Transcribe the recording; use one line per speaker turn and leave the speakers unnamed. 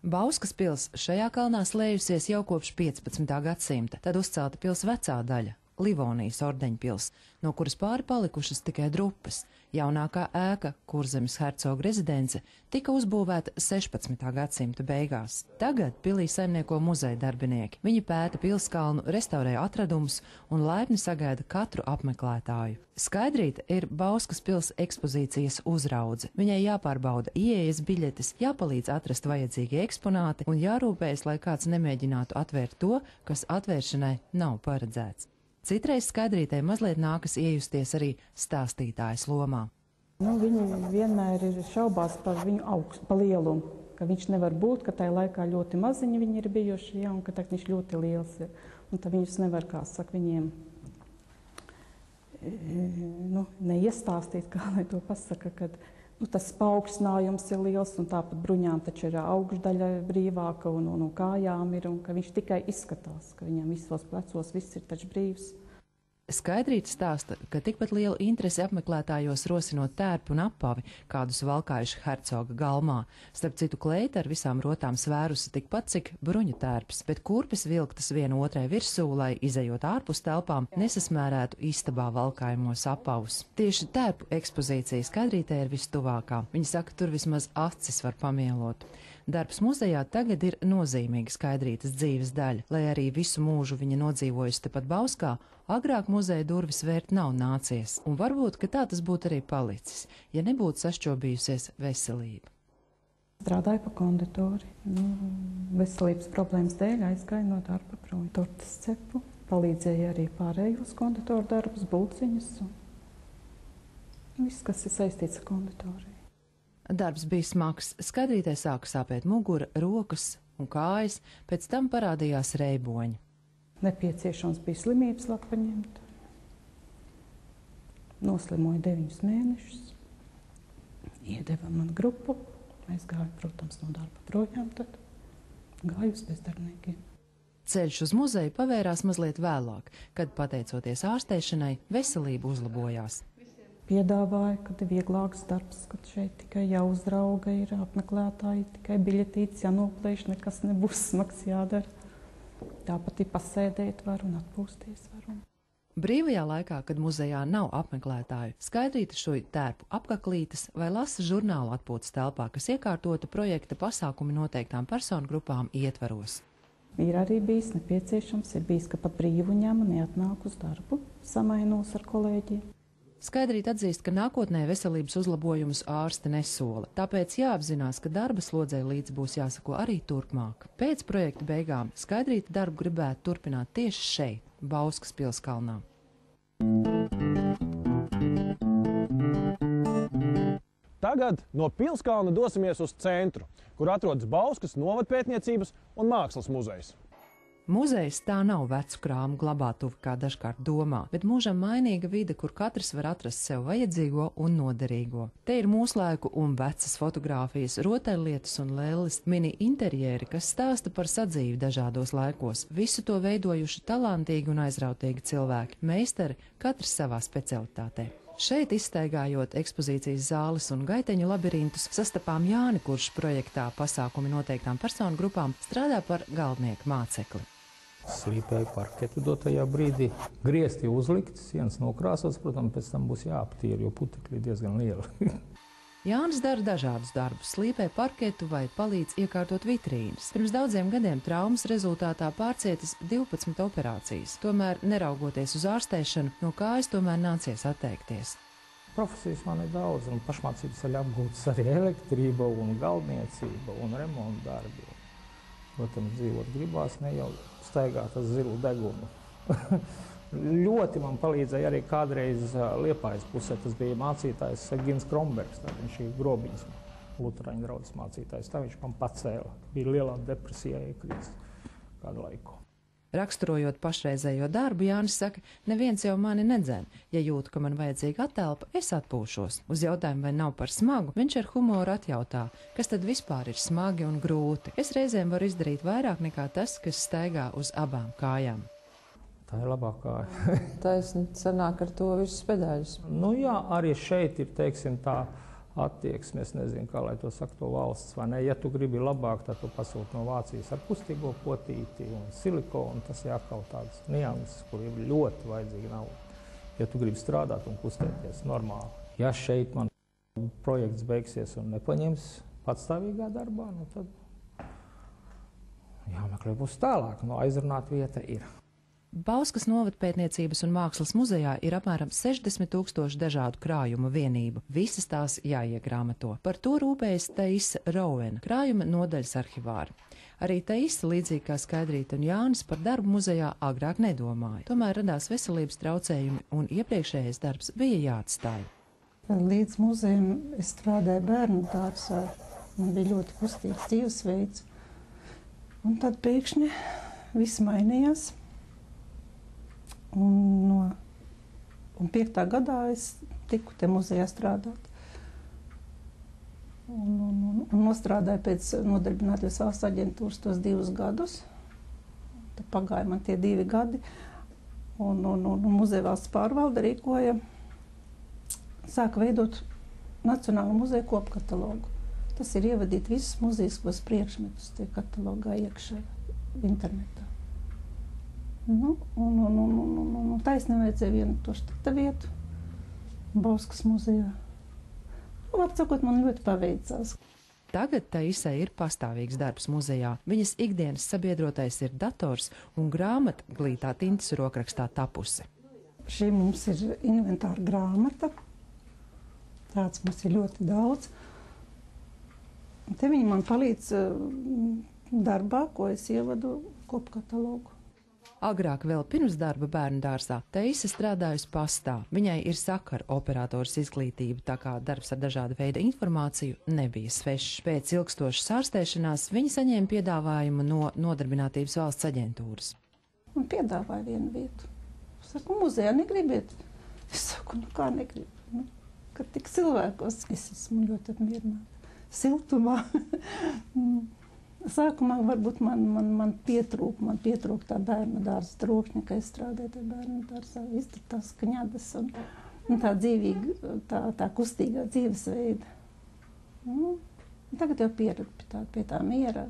Bauskas pils šajā kalnā slējusies jau kopš 15. gadsimta, tad uzcelta pils vecā daļa – Livonijas ordeņpils, no kuras pāri palikušas tikai drupas. Jaunākā ēka, Kurzemes hercoga rezidence, tika uzbūvēta 16. gadsimta beigās. Tagad pilī saimnieko muzeja darbinieki. Viņi pēta pilskalnu, restaurē atradumus un laipni sagaida katru apmeklētāju. Skaidrīta ir Bauskas pils ekspozīcijas uzraudze. Viņai jāpārbauda ieejas biļetes, jāpalīdz atrast vajadzīgie eksponāti un jārūpējas, lai kāds nemēģinātu atvērt to, kas atvēršanai nav paredzēts. Citreiz Skaidrītei mazliet nākas iejusties arī stāstītājas lomā.
Viņi vienmēr ir šaubās par viņu augstu, par lielumu, ka viņš nevar būt, ka tajā laikā ļoti maziņi viņi ir bijuši, un ka tagad viņš ļoti liels ir. Un tad viņus nevar, kā saka, viņiem neiestāstīt, kā lai to pasaka, kad tas paaugstinājums ir liels, un tāpat bruņām taču ir augšdaļa brīvāka, un no kājām ir, un ka viņš tikai izskatās, ka viņam visos plecos viss ir taču brīvs.
Skaidrīta stāsta, ka tikpat lielu interesi apmeklētājos rosinot tērpu un apavi, kādus valkājuši hercoga galmā. Starp citu, kleita ar visām rotām svērusi tikpat cik bruņu tērps, bet kurpes vilktas viena otrai virsū, lai, izejot ārpus telpām, nesasmērētu istabā valkājumos apavus. Tieši tērpu ekspozīcija Skaidrītei ir vistuvākā. Viņa saka, tur vismaz acis var pamielot. Darbs muzejā tagad ir nozīmīga Skaidrītas dzīves daļa, lai arī visu mūžu viņa nodzīvojusi tepat Bauskā, agrāk muzeja durvis vērt nav nācies, un varbūt, ka tā tas būtu arī palicis, ja nebūtu sašķobījusies veselība.
Strādāju pa konditori. Veselības problēmas dēļ aizgāju no darba prom. Tortes cepu, palīdzēju arī pārējos konditoru darbus, bulciņus un viss, kas ir saistīts ar konditoriju.
Darbs bija smags, Skaidrītei sāka sāpēt mugura, rokas un kājas, pēc tam parādījās reiboņi.
Nepieciešams bija slimības lapa paņemt. Noslimoju 9 mēnešus. Iedeva man grupu. Es gāju, protams, no darba projām tad. Gāju uz bezdarbniekiem.
Ceļš uz muzeju pavērās mazliet vēlāk, kad, pateicoties ārstēšanai, veselība uzlabojās.
Piedāvāja, kad ir vieglāks darbs, kad šeit tikai jāuzrauga, ir apmeklētāji, tikai biļetītes jānoplēš, nekas nebūs smags jādara. Tāpat ir pasēdēt var un atpūsties var.
Brīvajā laikā, kad muzejā nav apmeklētāju, Skaidrīta šoja tērpu apkaklītes vai lasa žurnālu atpūtas telpā, kas iekārtota projekta pasākumi noteiktām personu grupām ietvaros.
Ir arī bijis nepieciešams, ir bijis, ka pat brīvu ņem un neatnāk uz darbu, samainos ar kolēģiem.
Skaidrīta atzīst, ka nākotnē veselības uzlabojumus ārste nesola, tāpēc jāapzinās, ka darba slodzei līdz būs jāsako arī turpmāk. Pēc projekta beigām Skaidrīta darbu gribētu turpināt tieši šeit, Bauskas pilskalnā.
Tagad no pilskalna dosimies uz centru, kur atrodas Bauskas novadpētniecības un mākslas muzejs.
Muzejs tā nav vecu krāmu glabātuve, kā dažkārt domā, bet mūžam mainīga vide, kur katrs var atrast sev vajadzīgo un noderīgo. Te ir mūslaiku un vecas fotogrāfijas, rotaļlietas un lelles, mini interjeri, kas stāsta par sadzīvi dažādos laikos. Visu to veidojuši talantīgi un aizrautīgi cilvēki, meistari, katrs savā specialitātē. Šeit, izstaigājot ekspozīcijas zāles un gaiteņu labirintus, sastapām Jāni, kurš projektā pasākumi noteiktām personu grupām strādā par galdnieku mācekli.
Slīpēju parketu dotajā brīdī, griezti uzlikti, sienas nokrāsots, protams, pēc tam būs jāaptīra, jo putekļi ir diezgan lieli.
Jānis dara dažādus darbus, slīpē parketu vai palīdz iekārtot vitrīnas. Pirms daudziem gadiem traumas rezultātā pārcietis 12 operācijas, tomēr, neraugoties uz ārstēšanu, no kājas tomēr nācies atteikties.
Profesijas man ir daudz, un pašmācības ceļā apgūtas arī elektrība un galdniecība un remonta darbi. Protams, dzīvot gribās, ne jau staigāt ar zilu degunu. Ļoti man palīdzēja arī kādreiz Liepājas pusē, tas bija mācītājs Gins Krombergs, viņš ir Grobiņas luterāņu draudzes mācītājs, tā viņš man pacēla. Bija lielā depresijā iekrīts kādu laiku.
Raksturojot pašreizējo darbu, Jānis saka, neviens jau mani nedzen. Ja jūtu, ka man vajadzīga atelpa, es atpūšos. Uz jautājumu, vai nav par smagu, viņš ar humoru atjautā, kas tad vispār ir smagi un grūti. Es reizēm varu izdarīt vairāk nekā tas, kas staigā uz abām kājām.
Tā ir labākā.
Taisni sanāk ar to visus pedāļus.
Nu jā, arī šeit ir, teiksim, tā attieksmi, es nezinu, kā lai to saka, to valsts, vai ne? Ja tu gribi labāk, tad tu pasūti no Vācijas ar kustīgo potīti un silikonu, tas ir atkal tādas nianses, kur ir ļoti vajadzīga nauda. Ja tu gribi strādāt un kustēties normāli. Ja šeit man projekts beigsies un nepaņems patstāvīgā darbā, nu tad jāmeklē būs tālāk, no aizrunāt vieta ir.
Bauskas novadpētniecības un mākslas muzejā ir apmēram 60 000 dažādu krājumu vienību. Visas tās jāiegrāmato. Par to rūpējas Teisa Rauvena, krājuma nodaļas arhivāri. Arī Teisa, līdzīgi kā Skaidrīta un Jānis, par darbu muzejā agrāk nedomāja. Tomēr radās veselības traucējumi un iepriekšējais darbs bija jāatstāj.
Līdz muzejam es strādāju bērnu dārzā. Man bija ļoti kustīgs dzīvesveids. Un tad pēkšņi viss mainījās. Un 5. gadā es tiku te muzejā strādāt. Un nostrādāju pēc Nodarbinātības valsts aģentūras tos 2 gadus. Tad pagāja man tie 2 gadi. Un muzeja valsts pārvalde rīkoja, sāka veidot Nacionālo muzeju kopkatalogu. Tas ir ievadīt visus muzejiskos priekšmetus tie katalogā iekšā internetā. Taisnē vajadzēja vienu to štata vietu Bauskas muzejā. Apcakot, man ļoti paveicās.
Tagad Teisai ir pastāvīgs darbs muzejā. Viņas ikdienas sabiedrotais ir dators un grāmata glītā tintas rokrakstā tapusi.
Šī mums ir inventāra grāmata. Tāds mums ir ļoti daudz. Un te viņi man palīdz darbā, ko es ievadu kopkatalogu.
Agrāk vēl pirms darba bērnu dārzā Teisa strādājusi pastā. Viņai ir sakara operators izglītība, tā kā darbs ar dažādu veidu informāciju nebija svešs. Pēc ilgstošas ārstēšanās viņa saņēma piedāvājumu no Nodarbinātības valsts aģentūras.
Man piedāvāja vienu vietu. Es saku, muzejā negribiet? Es saku, kā negribu? Kad tik cilvēkos es esmu ļoti apmierināta. Siltumā. Sākumā varbūt man pietrūk tā bērnu dārza trokšņa, ka es strādāju tā bērnu dārzā, viss tās skaņadas un tā dzīvīga, tā kustīgā dzīvesveida. Tagad jau pieradu pie tā miera.